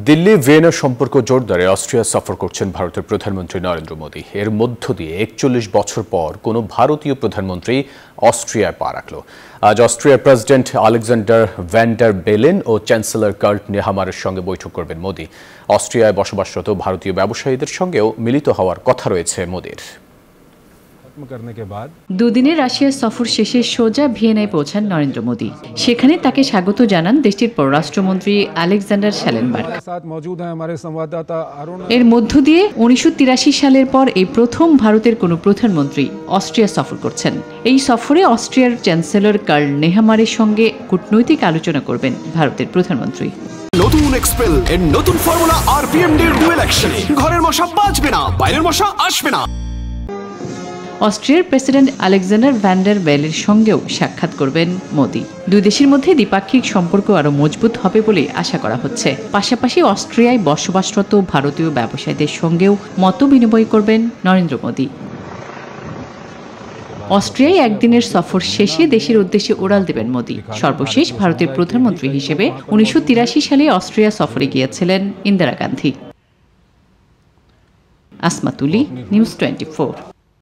Delhi Vienna সম্পর্ক জোরদারে Austria সফর করছেন ভারতের প্রধানমন্ত্রী নরেন্দ্র মোদী। এর মধ্য দিয়ে ৪১ বছর পর কোনো ভারতীয় প্রধানমন্ত্রী অস্ট্রিয়ায় পা রাখল। আজ অস্ট্রিয়ার president Alexander van der Bellen ও চ্যান্সেলর কার্ট নেহামারের সঙ্গে বৈঠক করবেন মোদী। অস্ট্রিয়ায় বসবাসরত ভারতীয় ব্যবসায়ীদের সঙ্গেও মিলিত হওয়ার কথা রয়েছে মোদীর। দুদিনের রাশিয়া সফর শেষে সোজা ভিয়েনায় পৌঁছান নরেন্দ্র মোদী। সেখানে তাকে স্বাগত জানান দেশটির পররাষ্ট্রমন্ত্রী আলেকজান্ডার শ্যালেনবার্গ। এর মধ্য দিয়ে ১৯৮৩ সালের পর এই প্রথম ভারতের কোনো প্রধানমন্ত্রী অস্ট্রিয়া সফর করছেন। এই সফরে অস্ট্রিয়ার চ্যান্সেলর কার্ল নেহামারের সঙ্গে কূটনৈতিক আলোচনা করবেন ভারতের প্রধানমন্ত্রী। নতুন এক্সপেল এর নতুন ফর্মুলা আরপিএম এর ডুয়েল অ্যাকশন। ঘরের মশা বাঁচবে না, বাইরের মশা আসবে না। অস্ট্রিয়ার প্রেসিডেন্ট আলেকজান্ডার ভ্যান ডার বেলের সঙ্গেও সাক্ষাৎ করবেন মোদী। দুই দেশের মধ্যে দ্বিপাক্ষিক সম্পর্ক আরও মজবুত হবে বলে আশা করা হচ্ছে। পাশাপাশি অস্ট্রিয়ায় বসবাসরত ভারতীয় ব্যবসায়ীদের সঙ্গেও মত বিনিময় করবেন নরেন্দ্র মোদী। অস্ট্রিয়ায় একদিনের সফর শেষে দেশের উদ্দেশ্যে ওড়াল দেবেন মোদী। সর্বশেষ ভারতের প্রধানমন্ত্রী হিসেবে ১৯৮৩ সালে অস্ট্রিয়া সফরে গিয়েছিলেন ইন্দিরা গান্ধী। আসমা তুলি, নিউজ 24।